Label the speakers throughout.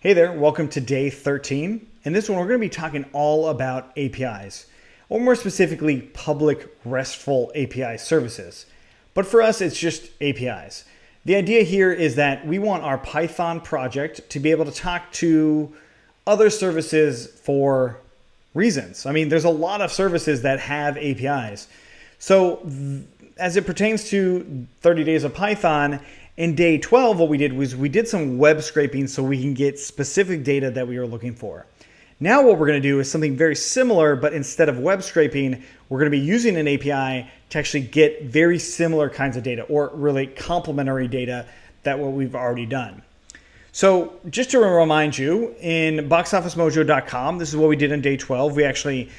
Speaker 1: Hey there, welcome to day 13. In this one, we're going to be talking all about APIs, or more specifically, public RESTful API services. But for us, it's just APIs. The idea here is that we want our Python project to be able to talk to other services for reasons. I mean, there's a lot of services that have APIs. So as it pertains to 30 days of Python, in day 12, what we did was we did some web scraping so we can get specific data that we were looking for. Now what we're going to do is something very similar, but instead of web scraping, we're going to be using an API to actually get very similar kinds of data, or really complementary data that what we've already done. So just to remind you, in boxofficemojo.com, this is what we did in day 12. We actually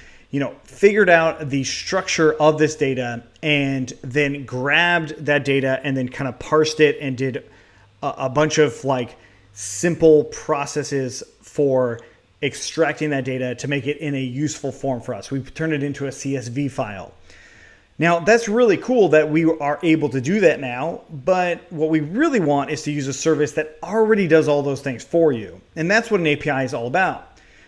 Speaker 1: figured out the structure of this data and then grabbed that data and then kind of parsed it and did a bunch of simple processes for extracting that data to make it in a useful form for us. We've turned it into a CSV file. Now that's really cool that we are able to do that now, but what we really want is to use a service that already does all those things for you. And that's what an API is all about.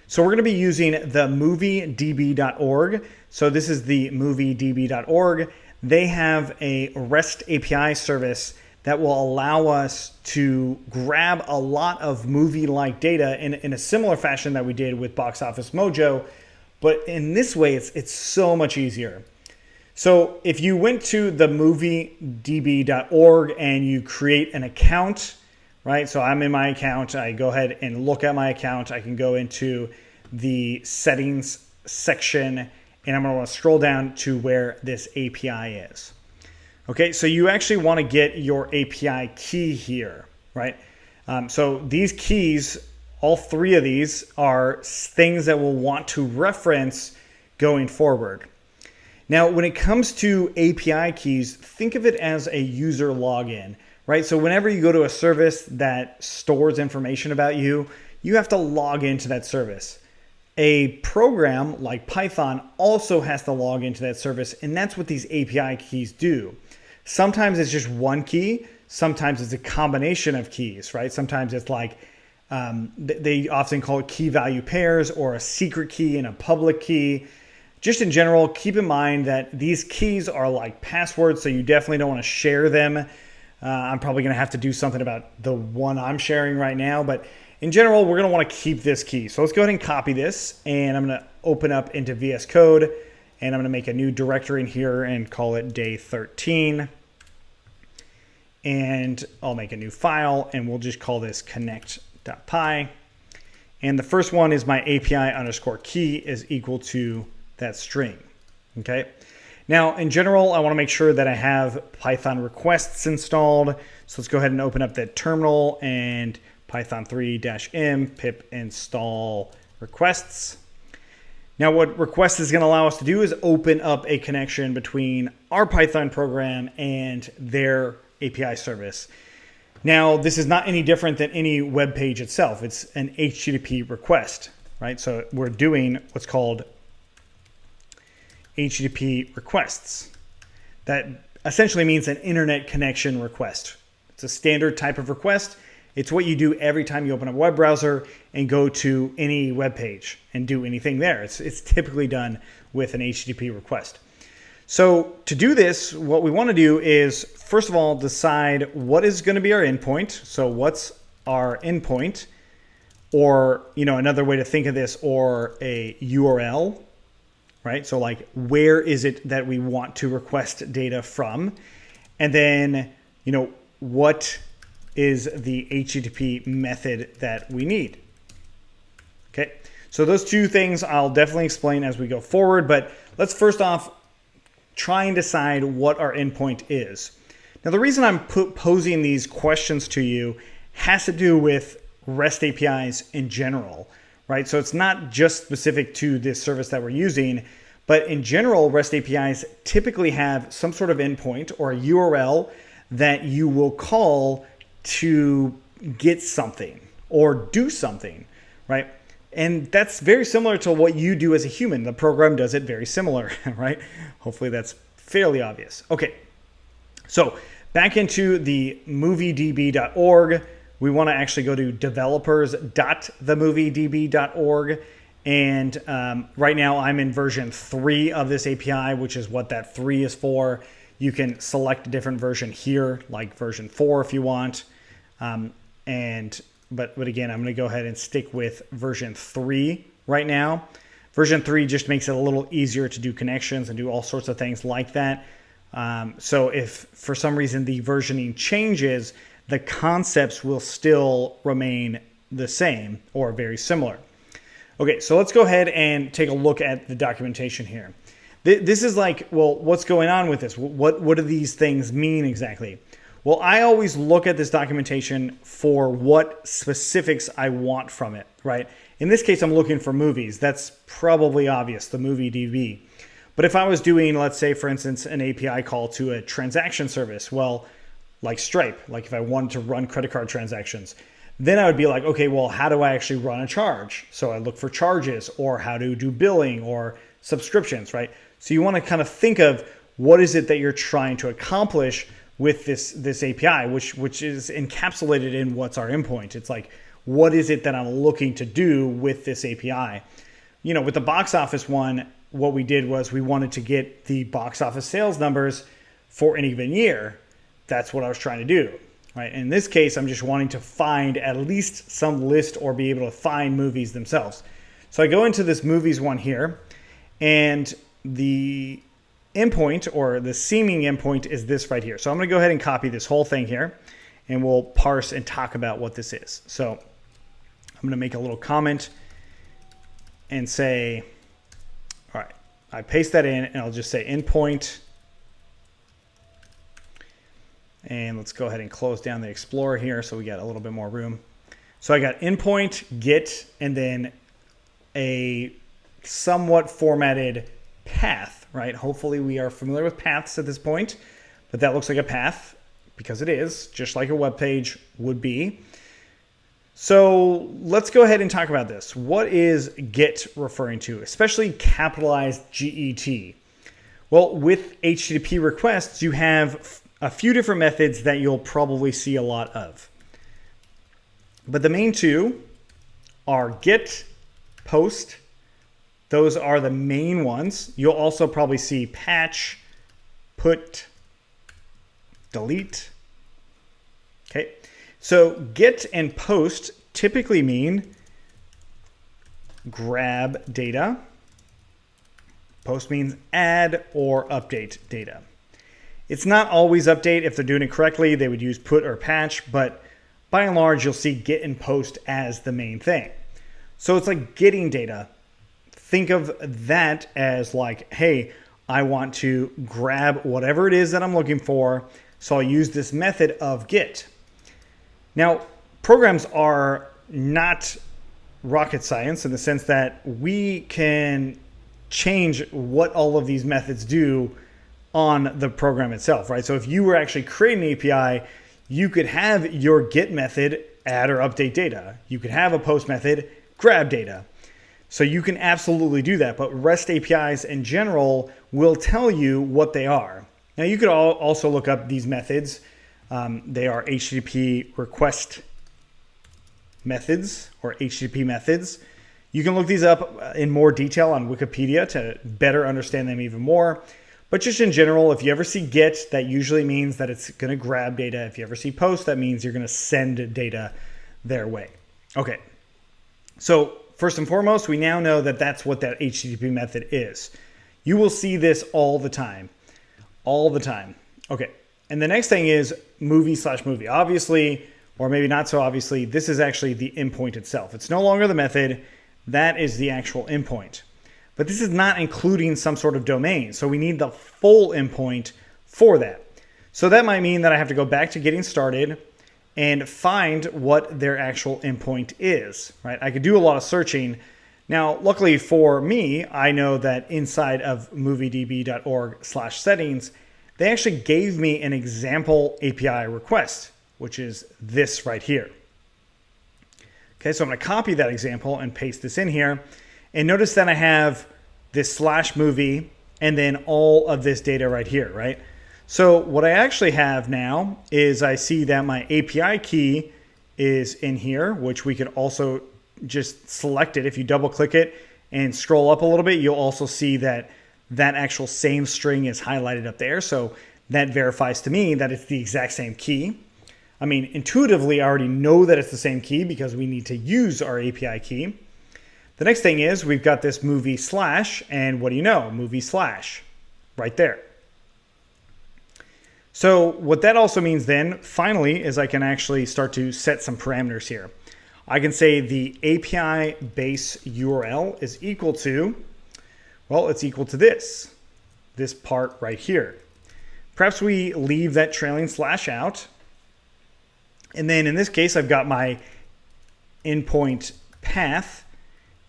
Speaker 1: So we're going to be using the moviedb.org. So this is the moviedb.org. They have a REST API service that will allow us to grab a lot of movie-like data in a similar fashion that we did with Box Office Mojo. But in this way, it's so much easier. So if you went to the moviedb.org and you create an account, right? So I'm in my account. I go ahead and look at my account. I can go into the settings section and I'm going to want to scroll down to where this API is. Okay, so you actually want to get your API key here, right? So these keys, all three of these are things that we'll want to reference going forward. Now, when it comes to API keys, think of it as a user login. Right? So whenever you go to a service that stores information about you, you have to log into that service. A program like Python also has to log into that service, and that's what these API keys do. Sometimes it's just one key. Sometimes it's a combination of keys, right? Sometimes it's they often call it key value pairs or a secret key and a public key. Just in general, keep in mind that these keys are like passwords, so you definitely don't want to share them. I'm probably going to have to do something about the one I'm sharing right now, but in general, we're going to want to keep this key. So let's go ahead and copy this, and I'm going to open up into VS Code, and I'm going to make a new directory in here and call it day 13. And I'll make a new file, and we'll just call this connect.py. And the first one is my API underscore key is equal to that string, okay? Now, in general, I want to make sure that I have Python requests installed. So let's go ahead and open up that terminal and Python 3-m pip install requests. Now, what request is going to allow us to do is open up a connection between our Python program and their API service. Now, this is not any different than any web page itself. It's an HTTP request, right? So we're doing what's called HTTP requests. That essentially means an internet connection request. It's a standard type of request. It's what you do every time you open a web browser and go to any web page and do anything there. It's typically done with an HTTP request. So to do this, what we want to do is, first of all, decide what is going to be our endpoint. So what's our endpoint? Or, another way to think of this, or a URL. Right? So where is it that we want to request data from? And then, what is the HTTP method that we need? Okay. So those two things I'll definitely explain as we go forward, but let's first off try and decide what our endpoint is. Now, the reason I'm posing these questions to you has to do with REST APIs in general. Right? So it's not just specific to this service that we're using, but in general, REST APIs typically have some sort of endpoint or a URL that you will call to get something or do something, right? And that's very similar to what you do as a human. The program does it very similar, right? Hopefully that's fairly obvious. Okay, so back into the moviedb.org. we want to actually go to developers.themoviedb.org. And right now I'm in version 3 of this API, which is what that 3 is for. You can select a different version here, like version 4 if you want. But again, I'm going to go ahead and stick with version 3 right now. Version 3 just makes it a little easier to do connections and do all sorts of things like that. So if for some reason the versioning changes, the concepts will still remain the same or very similar. Okay, so let's go ahead and take a look at the documentation here. This is like, well, what's going on with this? What do these things mean exactly? Well, I always look at this documentation for what specifics I want from it, right? In this case, I'm looking for movies. That's probably obvious, the movie DB. But if I was doing, let's say, for instance, an API call to a transaction service, well, like Stripe, like if I wanted to run credit card transactions, then I would be like, okay, well, how do I actually run a charge? So I look for charges or how to do billing or subscriptions, right? So you want to kind of think of what is it that you're trying to accomplish with this API, which is encapsulated in what's our endpoint. It's like, what is it that I'm looking to do with this API? You know, with the box office one, what we did was we wanted to get the box office sales numbers for any given year. That's what I was trying to do. Right. In this case, I'm just wanting to find at least some list or be able to find movies themselves. So I go into this movies one here, and the endpoint or the seeming endpoint is this right here. So I'm going to go ahead and copy this whole thing here, and we'll parse and talk about what this is. So I'm going to make a little comment and say, all right, I paste that in, and I'll just say endpoint. And let's go ahead and close down the Explorer here so we got a little bit more room. So I got endpoint, get, and then a somewhat formatted path, right? Hopefully we are familiar with paths at this point, but that looks like a path because it is, just like a web page would be. So let's go ahead and talk about this. What is get referring to, especially capitalized GET? Well, with HTTP requests, you have a few different methods that you'll probably see a lot of. But the main two are get, post. Those are the main ones. You'll also probably see patch, put, delete. Okay, so get and post typically mean grab data. Post means add or update data. It's not always update. If they're doing it correctly, they would use put or patch, but by and large, you'll see get and post as the main thing. So it's like getting data. Think of that as like, hey, I want to grab whatever it is that I'm looking for, so I'll use this method of get. Now, programs are not rocket science in the sense that we can change what all of these methods do on the program itself, right? So if you were actually creating an API, you could have your get method add or update data. You could have a post method grab data. So you can absolutely do that, but REST APIs in general will tell you what they are. Now you could also look up these methods. They are HTTP request methods or HTTP methods. You can look these up in more detail on Wikipedia to better understand them even more. But just in general, if you ever see get, that usually means that it's going to grab data. If you ever see post, that means you're going to send data their way. Okay, so first and foremost, we now know that that's what that HTTP method is. You will see this all the time. All the time. Okay, and the next thing is movie/movie. Obviously, or maybe not so obviously, this is actually the endpoint itself. It's no longer the method. That is the actual endpoint. But this is not including some sort of domain. So we need the full endpoint for that. So that might mean that I have to go back to getting started and find what their actual endpoint is, right? I could do a lot of searching. Now, luckily for me, I know that inside of moviedb.org/settings, they actually gave me an example API request, which is this right here. Okay, so I'm going to copy that example and paste this in here. And notice that I have this /movie and then all of this data right here, right? So what I actually have now is I see that my API key is in here, which we could also just select it. If you double click it and scroll up a little bit, you'll also see that that actual same string is highlighted up there. So that verifies to me that it's the exact same key. I mean, intuitively, I already know that it's the same key because we need to use our API key. The next thing is we've got this movie slash, and what do you know? Movie slash right there. So what that also means then, finally, is I can actually start to set some parameters here. I can say the API base URL is equal to, well, it's equal to this part right here. Perhaps we leave that trailing slash out. And then in this case, I've got my endpoint path,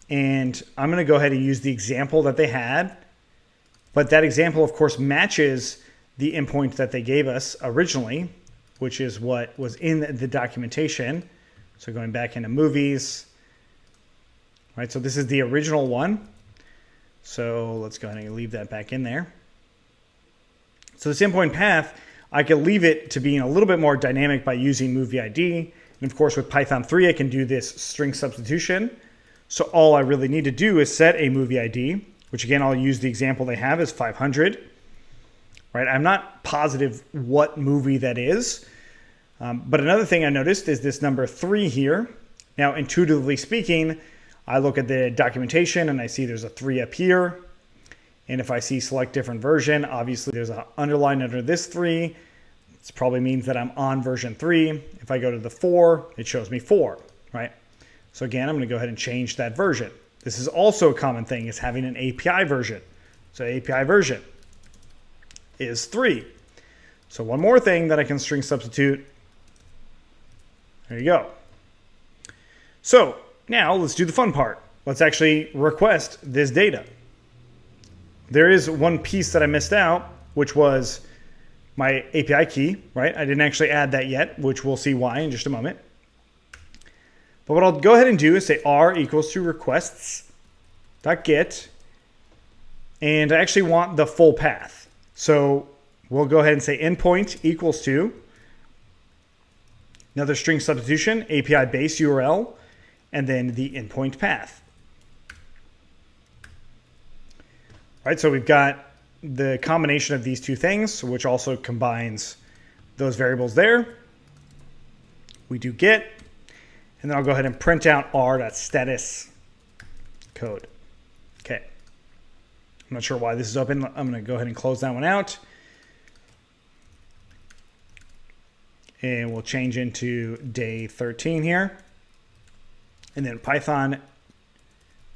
Speaker 1: and I'm going to go ahead and use the example that they had. But that example, of course, matches the endpoint that they gave us originally, which is what was in the documentation. So going back into movies, right? So this is the original one. So let's go ahead and leave that back in there. So this endpoint path, I can leave it to being a little bit more dynamic by using movie ID. And of course, with Python 3, I can do this string substitution. So all I really need to do is set a movie ID, which again, I'll use the example they have is 500. Right? I'm not positive what movie that is. But another thing I noticed is this number 3 here. Now, intuitively speaking, I look at the documentation and I see there's a 3 up here. And if I see select different version, obviously there's an underline under this 3. This probably means that I'm on version 3. If I go to the 4, it shows me 4, right? So again, I'm going to go ahead and change that version. This is also a common thing, is having an API version. So API version is 3. So one more thing that I can string substitute. There you go. So now let's do the fun part. Let's actually request this data. There is one piece that I missed out, which was my API key, right? I didn't actually add that yet, which we'll see why in just a moment. But what I'll go ahead and do is say r equals to requests.get, and I actually want the full path. So we'll go ahead and say endpoint equals to another string substitution, API base URL, and then the endpoint path. Right, so we've got the combination of these two things, which also combines those variables there. We do get, and then I'll go ahead and print out r.status code. Okay. I'm not sure why this is open. I'm going to go ahead and close that one out. And we'll change into day 13 here. And then Python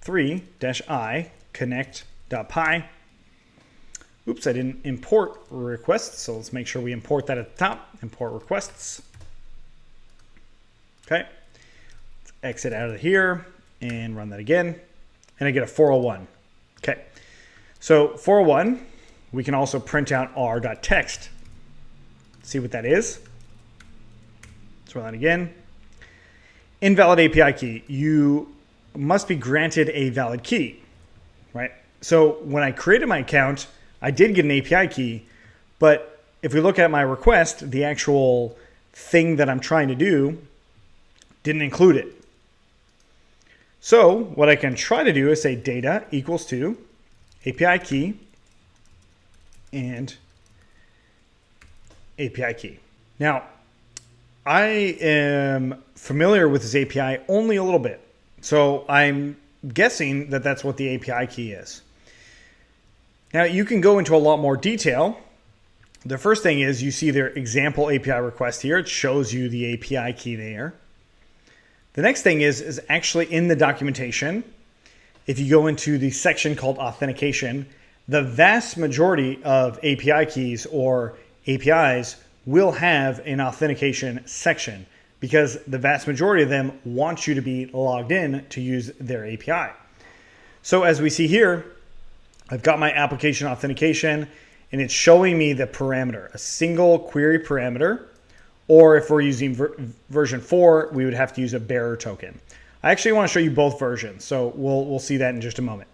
Speaker 1: 3-i connect.py. Oops, I didn't import requests, so let's make sure we import that at the top. Import requests. Okay. Let's exit out of here and run that again. And I get a 401. Okay. So 401, we can also print out r.text. See what that is. Let's run that again. Invalid API key. You must be granted a valid key, right? So when I created my account, I did get an API key, but if we look at my request, the actual thing that I'm trying to do didn't include it. So what I can try to do is say data equals to API key and API key. Now, I am familiar with this API only a little bit, so I'm guessing that that's what the API key is. Now, you can go into a lot more detail. The first thing is you see their example API request here. It shows you the API key there. The next thing is actually in the documentation. If you go into the section called authentication, the vast majority of API keys or APIs will have an authentication section because the vast majority of them want you to be logged in to use their API. So as we see here, I've got my application authentication and it's showing me the parameter, a single query parameter, or if we're using version 4, we would have to use a bearer token. I actually want to show you both versions, so we'll see that in just a moment.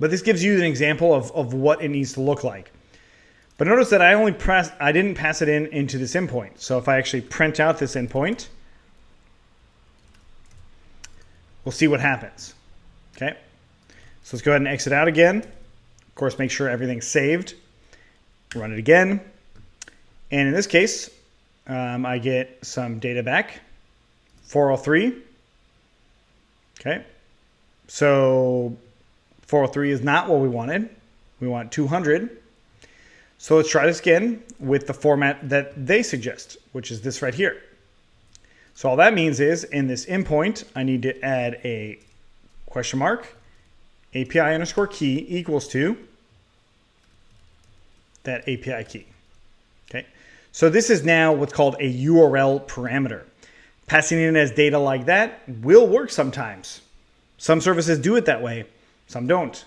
Speaker 1: But this gives you an example of what it needs to look like. But notice that I didn't pass it into this endpoint. So if I actually print out this endpoint, We'll see what happens. Okay. So let's go ahead and exit out again. Of course, make sure everything's saved. Run it again. And in this case, I get some data back. 403. Okay. So 403 is not what we wanted. We want 200. So let's try this again with the format that they suggest, which is this right here. So all that means is in this endpoint, I need to add a question mark, API underscore key equals to that API key. Okay. So this is now what's called a URL parameter. Passing in as data like that will work sometimes. Some services do it that way, some don't.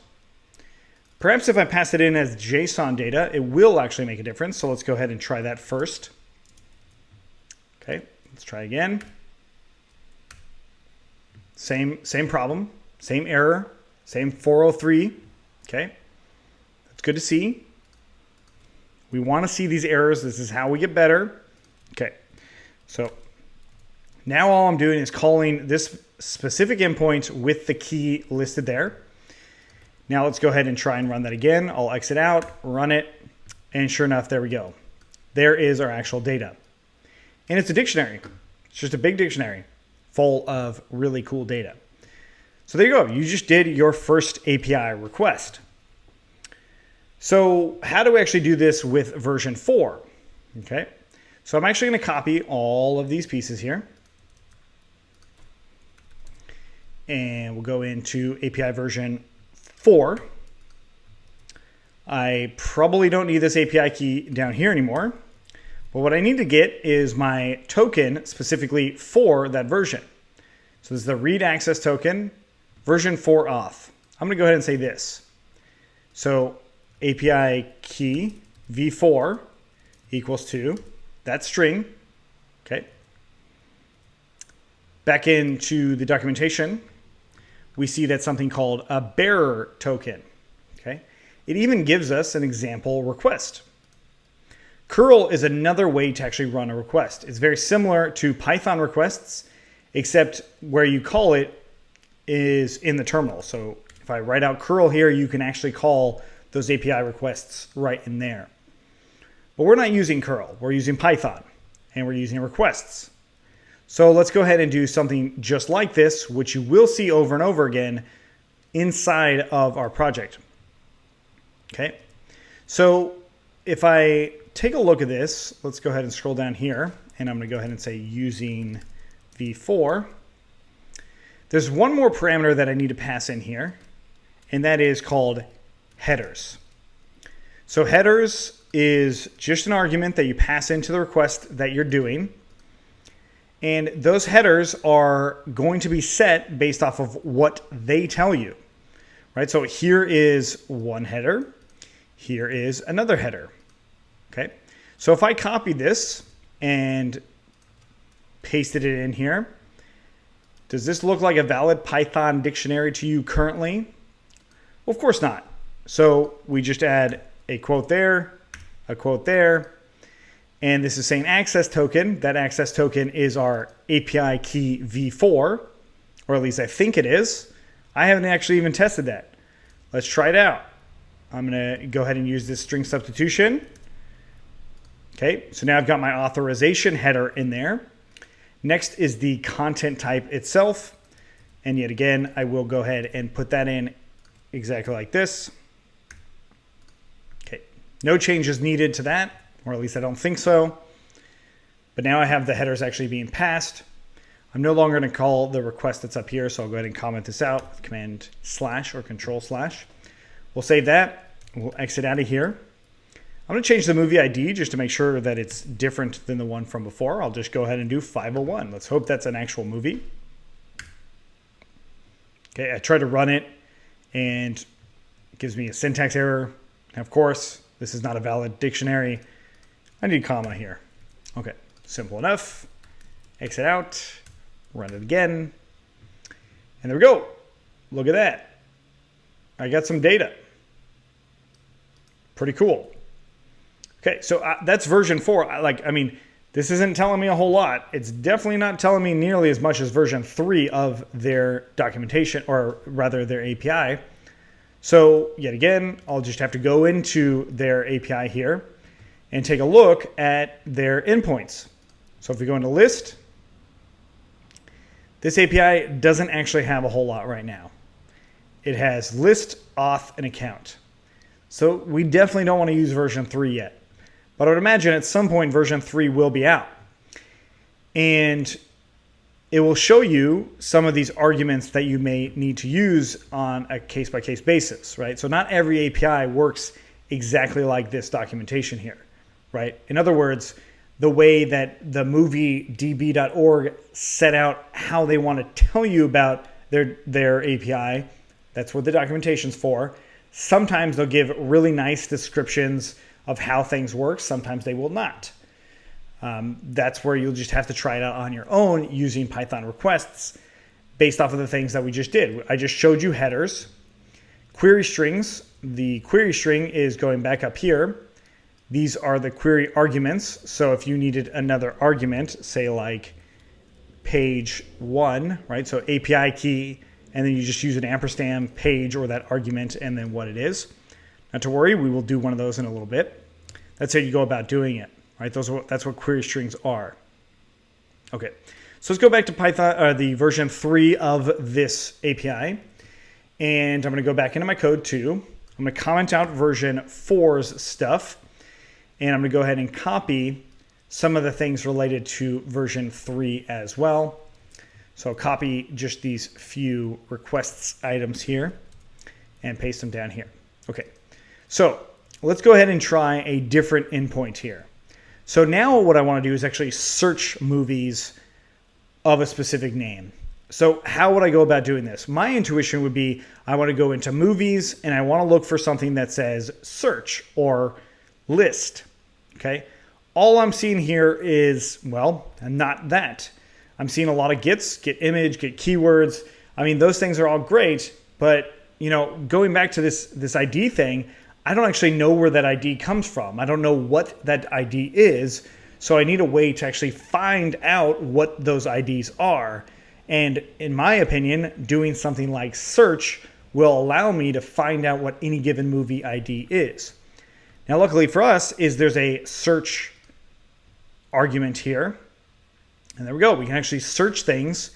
Speaker 1: Perhaps if I pass it in as JSON data, it will actually make a difference. So let's go ahead and try that first. Okay, let's try again. Same problem, same error, same 403. Okay, that's good to see. We want to see these errors. This is how we get better. Okay, so now all I'm doing is calling this specific endpoint with the key listed there. Now let's go ahead and try and run that again. I'll exit out, run it, and sure enough, there we go. There is our actual data. And it's a dictionary. It's just a big dictionary full of really cool data. So there you go. You just did your first API request. So how do we actually do this with version 4? Okay. So I'm actually going to copy all of these pieces here. And we'll go into API version 4. I probably don't need this API key down here anymore. But what I need to get is my token specifically for that version. So this is the read access token, version 4 auth. I'm going to go ahead and say this. So API key v4 equals to that string. Okay. Back into the documentation, we see that's something called a bearer token. Okay. It even gives us an example request. Curl is another way to actually run a request. It's very similar to Python requests, except where you call it is in the terminal. So if I write out curl here, you can actually call those API requests right in there. But we're not using curl. We're using Python, and we're using requests. So let's go ahead and do something just like this, which you will see over and over again inside of our project. Okay. So if I take a look at this, let's go ahead and scroll down here, and I'm going to go ahead and say using v4. There's one more parameter that I need to pass in here, and that is called headers. So headers is just an argument that you pass into the request that you're doing. And those headers are going to be set based off of what they tell you, right? So here is one header. Here is another header. Okay. So if I copy this and pasted it in here, does this look like a valid Python dictionary to you currently? Well, of course not. So we just add a quote there, and this is saying access token. That access token is our API key v4, or at least I think it is. I haven't actually even tested that. Let's try it out. I'm going to go ahead and use this string substitution. Okay, so now I've got my authorization header in there. Next is the content type itself. And yet again, I will go ahead and put that in exactly like this. Okay, no changes needed to that, or at least I don't think so. But now I have the headers actually being passed. I'm no longer going to call the request that's up here, so I'll go ahead and comment this out with command / or control /. We'll save that. We'll exit out of here. I'm going to change the movie ID just to make sure that it's different than the one from before. I'll just go ahead and do 501. Let's hope that's an actual movie. Okay, I try to run it, and it gives me a syntax error. And of course, this is not a valid dictionary. I need a comma here. Okay, simple enough. Exit out, run it again. And there we go. Look at that. I got some data. Pretty cool. Okay, so that's version 4. This isn't telling me a whole lot. It's definitely not telling me nearly as much as version 3 of their documentation, or rather their API. So yet again, I'll just have to go into their API here and take a look at their endpoints. So if we go into list, this API doesn't actually have a whole lot right now. It has list, auth, and account. So we definitely don't want to use version 3 yet. But I would imagine at some point version 3 will be out. And it will show you some of these arguments that you may need to use on a case-by-case basis, right? So not every API works exactly like this documentation here, right? In other words, the way that the moviedb.org set out how they want to tell you about their API, that's what the documentation's for. Sometimes they'll give really nice descriptions of how things work. Sometimes they will not. That's where you'll just have to try it out on your own using Python requests based off of the things that we just did. I just showed you headers, query strings. The query string is going back up here. These are the query arguments. So if you needed another argument, say like page 1, right? So API key, and then you just use an ampersand page or that argument and then what it is. Not to worry, we will do one of those in a little bit. That's how you go about doing it, right? That's what query strings are. Okay, so let's go back to Python, the version 3 of this API. And I'm going to go back into my code too. I'm going to comment out version 4's stuff. And I'm going to go ahead and copy some of the things related to version 3 as well. So copy just these few requests items here and paste them down here. Okay. So let's go ahead and try a different endpoint here. So now what I want to do is actually search movies of a specific name. So how would I go about doing this? My intuition would be I want to go into movies and I want to look for something that says search or list. Okay. All I'm seeing here is, well, not that. I'm seeing a lot of gets, get image, get keywords. I mean, those things are all great, but going back to this ID thing, I don't actually know where that ID comes from. I don't know what that ID is. So I need a way to actually find out what those IDs are. And in my opinion, doing something like search will allow me to find out what any given movie ID is. Now, luckily for us there's a search argument here. And there we go. We can actually search things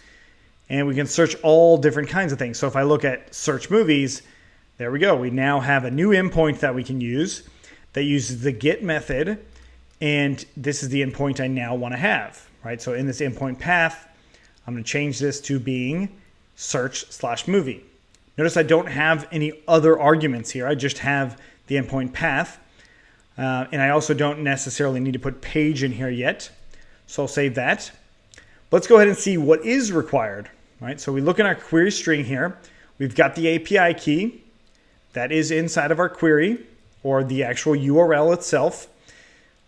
Speaker 1: and we can search all different kinds of things. So if I look at search movies, there we go. We now have a new endpoint that we can use that uses the get method. And this is the endpoint I now want to have, right? So in this endpoint path, I'm going to change this to being search/movie. Notice I don't have any other arguments here. I just have the endpoint path. And I also don't necessarily need to put page in here yet. So I'll save that. Let's go ahead and see what is required, right? So we look in our query string here. We've got the API key that is inside of our query, or the actual URL itself,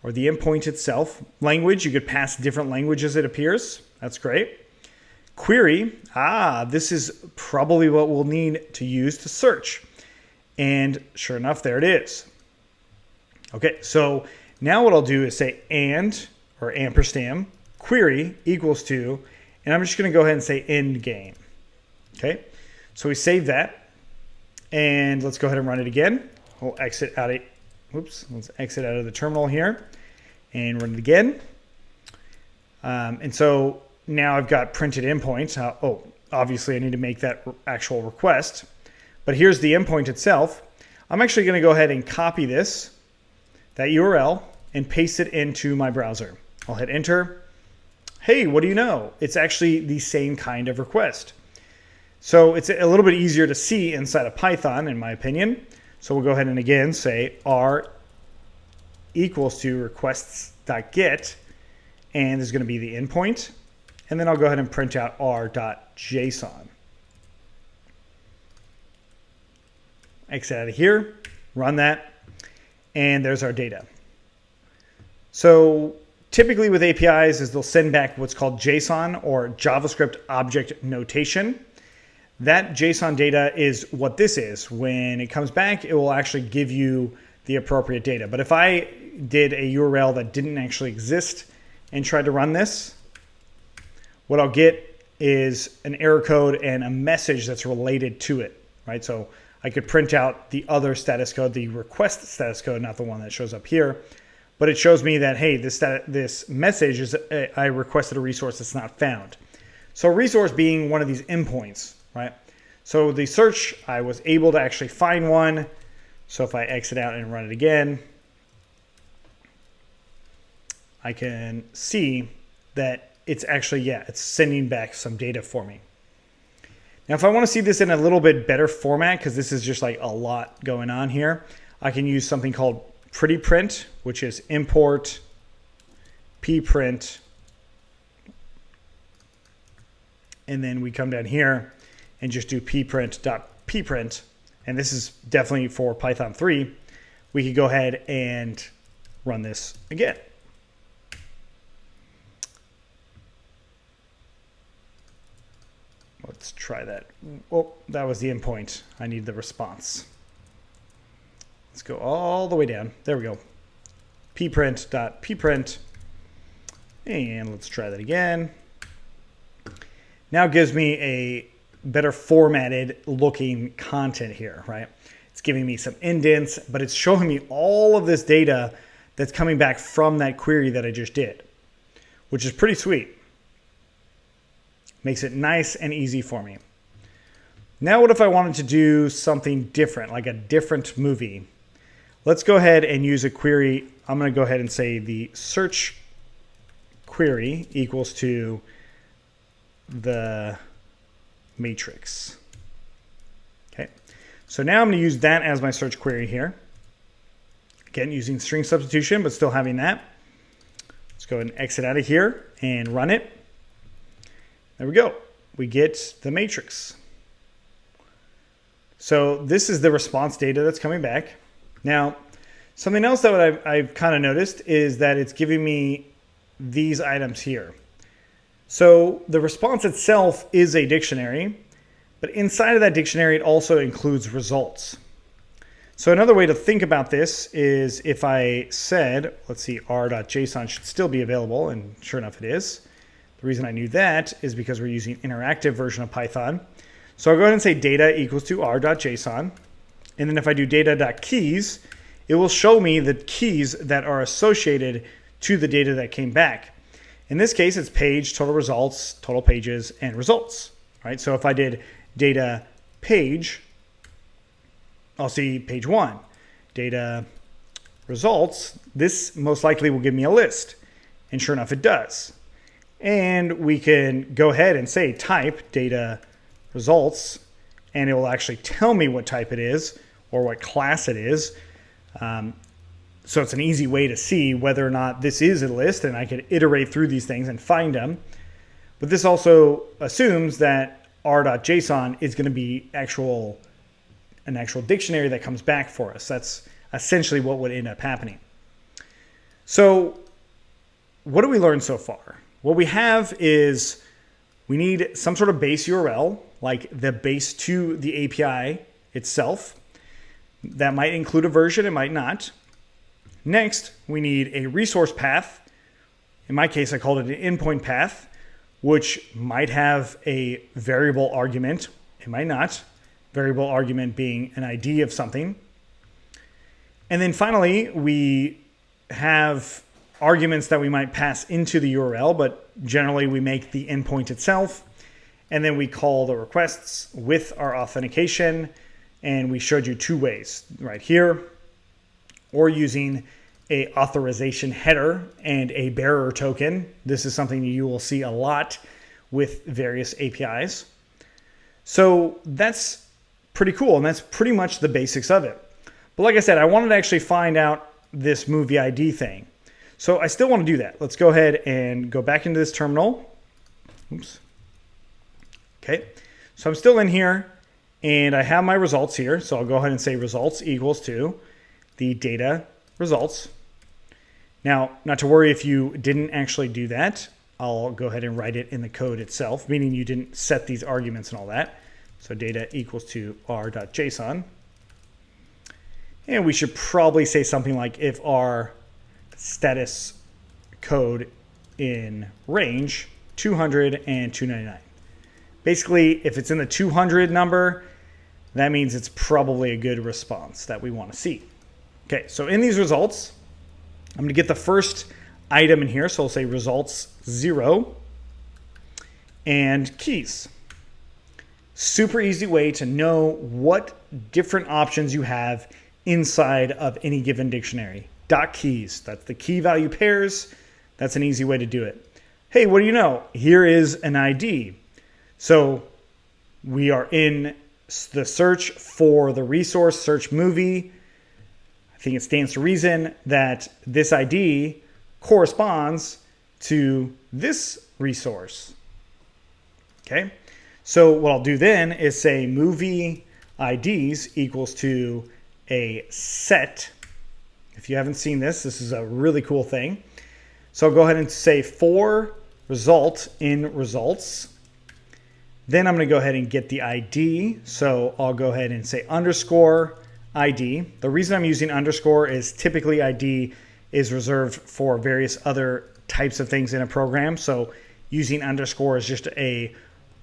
Speaker 1: or the endpoint itself. Language, you could pass different languages, it appears. That's great. Query, this is probably what we'll need to use to search. And sure enough, there it is. Okay, so now what I'll do is say and, or ampersand, query equals to, and I'm just going to go ahead and say end game. Okay, so we save that. And let's go ahead and run it again. We'll exit out of, let's exit out of the terminal here and run it again. And so now I've got printed endpoints. Obviously I need to make that actual request, but here's the endpoint itself. I'm actually going to go ahead and copy that URL and paste it into my browser. I'll hit enter. Hey, what do you know? It's actually the same kind of request. So it's a little bit easier to see inside of Python, in my opinion. So we'll go ahead and again say r equals to requests.get, and there's going to be the endpoint. And then I'll go ahead and print out r.json. Exit out of here, run that, and there's our data. So typically with APIs is they'll send back what's called JSON, or JavaScript Object Notation. That JSON data is what this is. When it comes back, it will actually give you the appropriate data. But if I did a URL that didn't actually exist and try to run this, what I'll get is an error code and a message that's related to it, right? So I could print out the other status code, the request status code, not the one that shows up here, but it shows me that, hey, this message is I requested a resource that's not found. So a resource being one of these endpoints, right? So the search, I was able to actually find one. So if I exit out and run it again, I can see that it's actually, yeah, it's sending back some data for me. Now, if I want to see this in a little bit better format, because this is just like a lot going on here, I can use something called pretty print, which is import pprint. And then we come down here and just do pprint.pprint. And this is definitely for Python 3. We could go ahead and run this again. Let's try that. Oh, that was the endpoint. I need the response. Let's go all the way down. There we go. pprint.pprint. And let's try that again. Now it gives me a better formatted looking content here, right? It's giving me some indents, but it's showing me all of this data that's coming back from that query that I just did, which is pretty sweet. Makes it nice and easy for me. Now what if I wanted to do something different, like a different movie? Let's go ahead and use a query. I'm going to go ahead and say the search query equals to the matrix. Okay, so now I'm going to use that as my search query here. Again, using string substitution, but still having that. Let's go ahead and exit out of here and run it. There we go. We get the matrix. So this is the response data that's coming back. Now, something else that I've kind of noticed is that it's giving me these items here. So the response itself is a dictionary, but inside of that dictionary, it also includes results. So another way to think about this is if I said, let's see, r.json should still be available, and sure enough it is. The reason I knew that is because we're using interactive version of Python. So I'll go ahead and say data equals to r.json. And then if I do data.keys, it will show me the keys that are associated to the data that came back. In this case, it's page, total results, total pages, and results. Right? So if I did data page, I'll see page 1. Data results, this most likely will give me a list. And sure enough, it does. And we can go ahead and say type data results, and it will actually tell me what type it is or what class it is. So it's an easy way to see whether or not this is a list, and I can iterate through these things and find them. But this also assumes that r.json is going to be an actual dictionary that comes back for us. That's essentially what would end up happening. So what do we learn so far? What we have is we need some sort of base URL, like the base to the API itself. That might include a version, it might not. Next, we need a resource path. In my case, I called it an endpoint path, which might have a variable argument. It might not. Variable argument being an ID of something. And then finally, we have arguments that we might pass into the URL, but generally we make the endpoint itself. And then we call the requests with our authentication. And we showed you two ways right here, or using a authorization header and a bearer token. This is something you will see a lot with various APIs. So that's pretty cool. And that's pretty much the basics of it. But like I said, I wanted to actually find out this movie ID thing. So I still want to do that. Let's go ahead and go back into this terminal. Oops. Okay. So I'm still in here and I have my results here. So I'll go ahead and say results equals to the data results. Now, not to worry if you didn't actually do that. I'll go ahead and write it in the code itself, meaning you didn't set these arguments and all that. So data equals to r.json. And we should probably say something like if our status code in range 200 and 299. Basically, if it's in the 200 number, that means it's probably a good response that we want to see. Okay, so in these results, I'm going to get the first item in here. So I'll say results 0 and keys. Super easy way to know what different options you have inside of any given dictionary. Dot keys, that's the key value pairs. That's an easy way to do it. Hey, what do you know? Here is an ID. So we are in the search for the resource, search movie. I think it stands to reason that this ID corresponds to this resource. Okay, so what I'll do then is say movie IDs equals to a set. If you haven't seen this, this is a really cool thing. So I'll go ahead and say for result in results. Then I'm going to go ahead and get the ID. So I'll go ahead and say underscore ID. The reason I'm using underscore is typically ID is reserved for various other types of things in a program. So using underscore is just a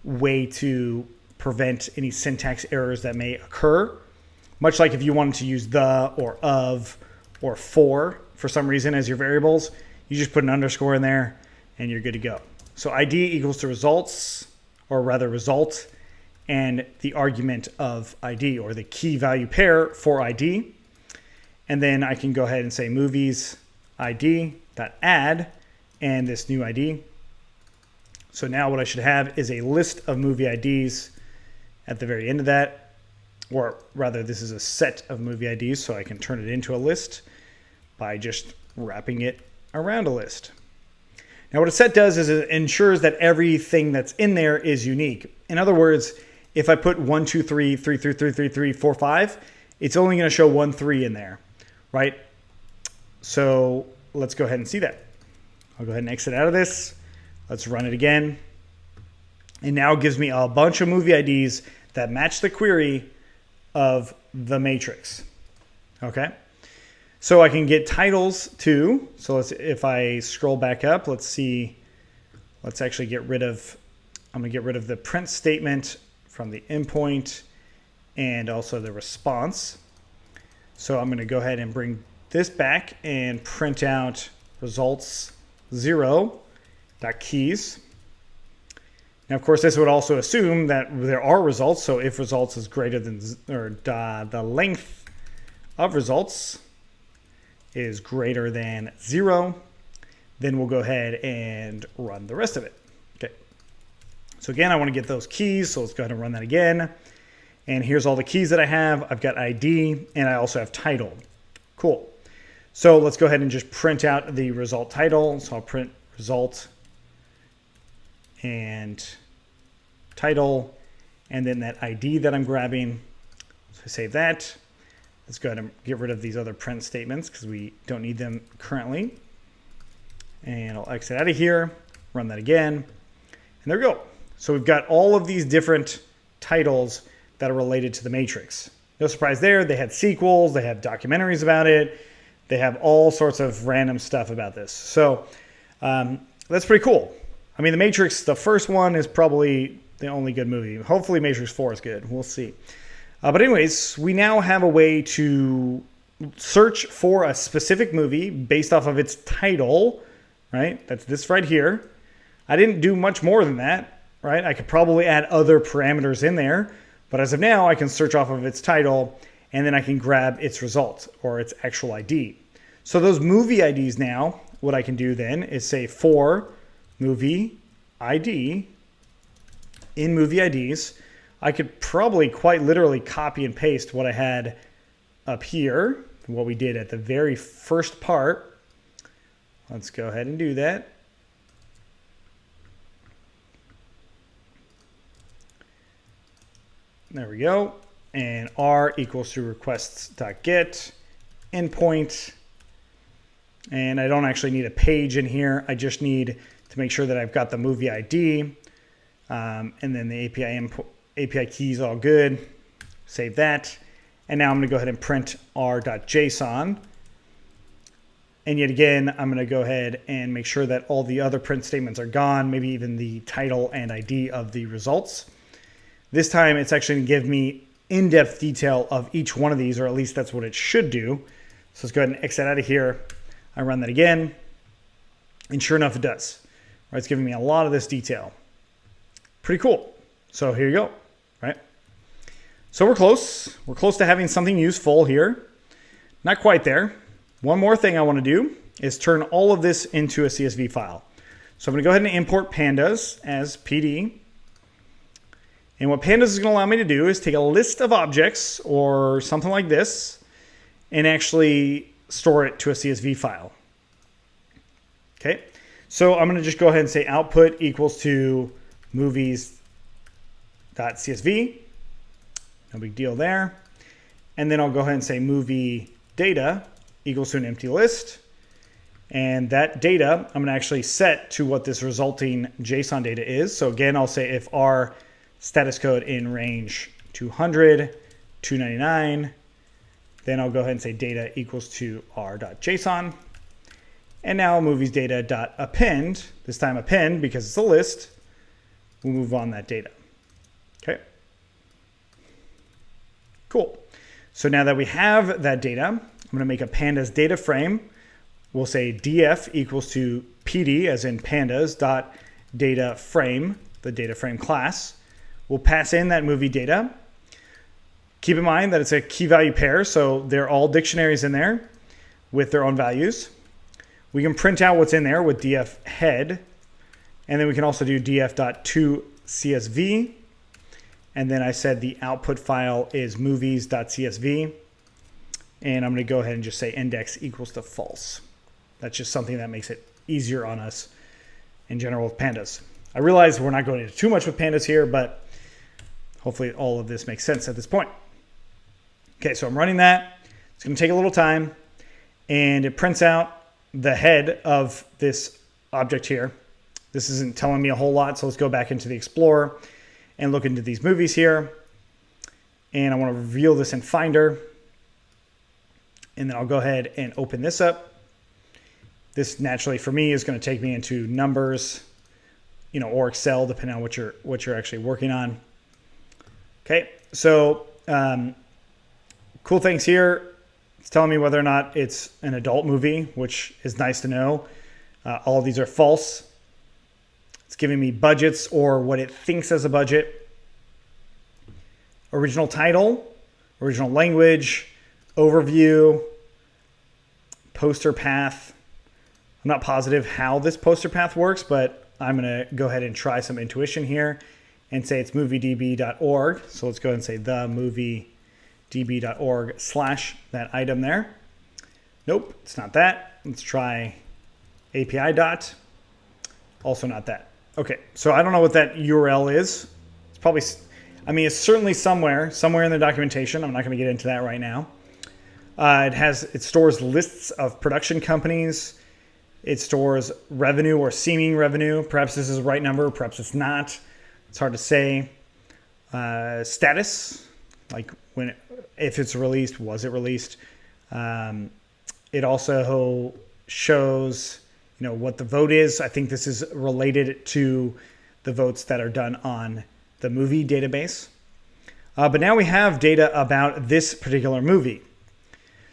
Speaker 1: way to prevent any syntax errors that may occur. Much like if you wanted to use the or of or for some reason as your variables, you just put an underscore in there and you're good to go. So ID equals to results, or rather result, and the argument of ID, or the key value pair for ID. And then I can go ahead and say movies ID.add and this new ID. So now what I should have is a list of movie IDs at the very end of that, or rather this is a set of movie IDs, so I can turn it into a list by just wrapping it around a list. Now what a set does is it ensures that everything that's in there is unique. In other words, if I put 1, 2, 3, 3, 3, 3, 3, 3, 4, 5, it's only going to show 1, 3 in there, right? So let's go ahead and see that. I'll go ahead and exit out of this. Let's run it again. And now it gives me a bunch of movie IDs that match the query of the matrix. Okay. So I can get titles too. So if I scroll back up, let's see. Let's actually get rid of, I'm going to get rid of the print statement from the endpoint and also the response. So I'm going to go ahead and bring this back and print out results 0.keys. Now, of course, this would also assume that there are results. So if results is greater than, or the length of results is greater than 0, then we'll go ahead and run the rest of it. Okay. So again, I want to get those keys. So let's go ahead and run that again. And here's all the keys that I have. I've got ID and I also have title. Cool. So let's go ahead and just print out the result title. So I'll print result and title, and then that ID that I'm grabbing. So I save that. Let's go ahead and get rid of these other print statements because we don't need them currently. And I'll exit out of here, run that again, and there we go. So we've got all of these different titles that are related to the matrix. No surprise there. They had sequels, they have documentaries about it, they have all sorts of random stuff about this. So that's pretty cool. I mean, The Matrix, the first one is probably the only good movie. Hopefully Matrix 4 is good. We'll see. But anyways, we now have a way to search for a specific movie based off of its title, right? That's this right here. I didn't do much more than that, right? I could probably add other parameters in there, but as of now, I can search off of its title, and then I can grab its result or its actual ID. So those movie IDs now, what I can do then is say for movie ID in movie IDs, I could probably quite literally copy and paste what I had up here, what we did at the very first part. Let's go ahead and do that. There we go. And R equals to requests.get endpoint. And I don't actually need a page in here. I just need to make sure that I've got the movie ID. And then the API key is all good. Save that. And now I'm going to go ahead and print r.json. And yet again, I'm going to go ahead and make sure that all the other print statements are gone, maybe even the title and ID of the results. This time it's actually going to give me in-depth detail of each one of these, or at least that's what it should do. So let's go ahead and exit out of here. I run that again, and sure enough, it does. Right, it's giving me a lot of this detail. Pretty cool. So here you go, right? So we're close. We're close to having something useful here. Not quite there. One more thing I want to do is turn all of this into a CSV file. So I'm going to go ahead and import pandas as PD. And what pandas is going to allow me to do is take a list of objects or something like this and actually store it to a CSV file. Okay, so I'm going to just go ahead and say output equals to movies.csv. No big deal there. And then I'll go ahead and say movie data equals to an empty list. And that data, I'm going to actually set to what this resulting JSON data is. So again, I'll say if our status code in range 200, 299, then I'll go ahead and say data equals to r.json. And now movies data.append, this time append because it's a list, we'll move on that data. Okay. Cool. So now that we have that data, I'm going to make a pandas data frame. We'll say df equals to pd, as in pandas, dot data frame, the data frame class. We'll pass in that movie data. Keep in mind that it's a key value pair, so they're all dictionaries in there with their own values. We can print out what's in there with df head, and then we can also do df.toCSV. And then I said the output file is movies.csv. And I'm going to go ahead and just say index equals to false. That's just something that makes it easier on us in general with pandas. I realize we're not going into too much with pandas here, but hopefully all of this makes sense at this point. Okay, so I'm running that. It's going to take a little time, and it prints out the head of this object here. This isn't telling me a whole lot, so let's go back into the Explorer and look into these movies here. And I want to reveal this in Finder. And then I'll go ahead and open this up. This naturally for me is going to take me into Numbers, or Excel, depending on what you're actually working on. Okay, so cool things here. It's telling me whether or not it's an adult movie, which is nice to know. All of these are false. It's giving me budgets or what it thinks as a budget. Original title, original language, overview, poster path. I'm not positive how this poster path works, but I'm going to go ahead and try some intuition here and say it's moviedb.org. So let's go ahead and say the moviedb.org / that item there. Nope, it's not that. Let's try API dot. Also not that. Okay, so I don't know what that URL is. It's probably, it's certainly somewhere in the documentation. I'm not going to get into that right now. It stores lists of production companies. It stores revenue or seeming revenue. Perhaps this is the right number, perhaps it's not. It's hard to say. Status, like if it's released, was it released? It also shows what the vote is. I think this is related to the votes that are done on the movie database. But now we have data about this particular movie.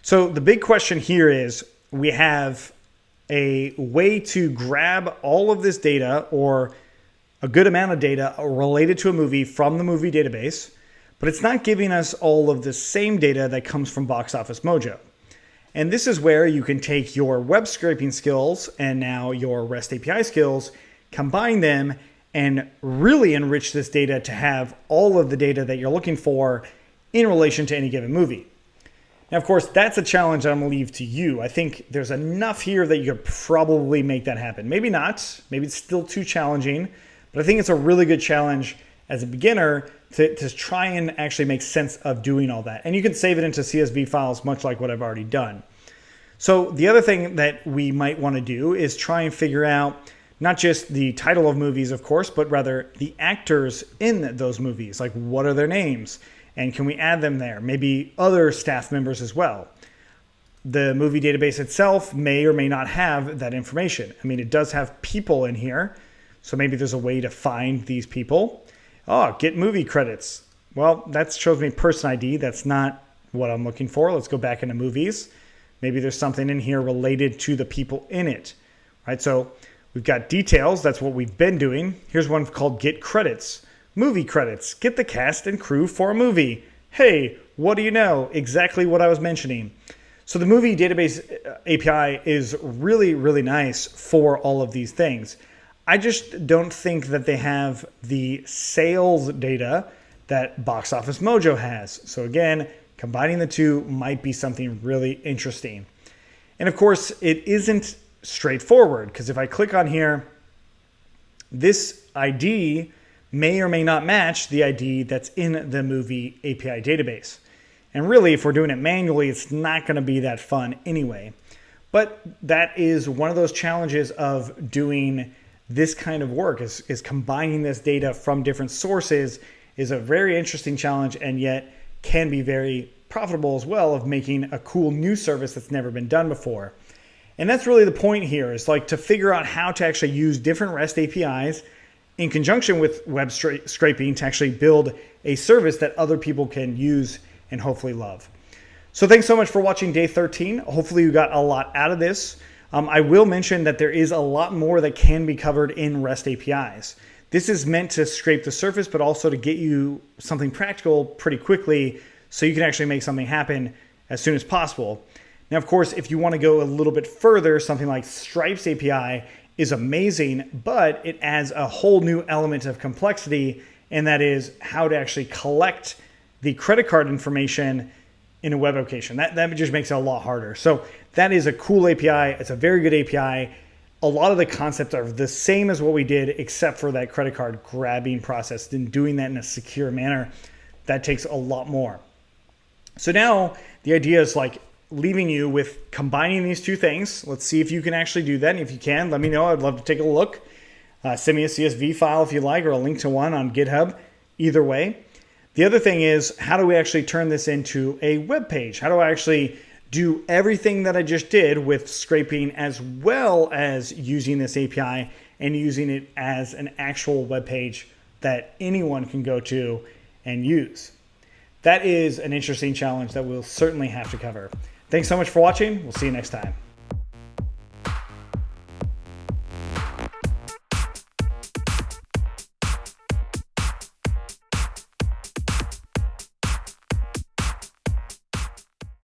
Speaker 1: So the big question here is we have a way to grab all of this data or a good amount of data related to a movie from the movie database, but it's not giving us all of the same data that comes from Box Office Mojo. And this is where you can take your web scraping skills and now your REST API skills, combine them, and really enrich this data to have all of the data that you're looking for in relation to any given movie. Now, of course, that's a challenge I'm going to leave to you. I think there's enough here that you could probably make that happen. Maybe not. Maybe it's still too challenging. But I think it's a really good challenge as a beginner to try and actually make sense of doing all that. And you can save it into CSV files, much like what I've already done. So the other thing that we might want to do is try and figure out not just the title of movies, of course, but rather the actors in those movies. Like, what are their names? And can we add them there? Maybe other staff members as well. the movie database itself may or may not have that information. I mean, it does have people in here, so maybe there's a way to find these people. Oh, get movie credits. Well, that shows me person ID. That's not what I'm looking for. Let's go back into movies. Maybe there's something in here related to the people in it, right? So we've got details. That's what we've been doing. Here's one called get credits. Movie credits. Get the cast and crew for a movie. Hey, what do you know? Exactly what I was mentioning. So the movie database API is really, really nice for all of these things. I just don't think that they have the sales data that Box Office Mojo has. So again, combining the two might be something really interesting. And of course, it isn't straightforward, because if I click on here, this ID may or may not match the ID that's in the movie API database. And really, if we're doing it manually, it's not going to be that fun anyway. But that is one of those challenges of doing this kind of work, is combining this data from different sources is a very interesting challenge, and yet can be very profitable as well, of making a cool new service that's never been done before. And that's really the point here, is like to figure out how to actually use different REST APIs in conjunction with web scraping to actually build a service that other people can use and hopefully love. So thanks so much for watching day 13. Hopefully you got a lot out of this. I will mention that there is a lot more that can be covered in REST APIs. This is meant to scrape the surface, but also to get you something practical pretty quickly so you can actually make something happen as soon as possible. Now, of course, if you want to go a little bit further, something like Stripe's API is amazing, but it adds a whole new element of complexity, and that is how to actually collect the credit card information in a web application. That just makes it a lot harder. So that is a cool API. It's a very good API. A lot of the concepts are the same as what we did, except for that credit card grabbing process and doing that in a secure manner. That takes a lot more. So now the idea is like leaving you with combining these two things. Let's see if you can actually do that. And if you can, let me know. I'd love to take a look. Send me a CSV file if you like, or a link to one on GitHub. Either way. The other thing is, how do we actually turn this into a web page? How do I actually do everything that I just did with scraping, as well as using this API and using it as an actual web page that anyone can go to and use? That is an interesting challenge that we'll certainly have to cover. Thanks so much for watching. We'll see you next time.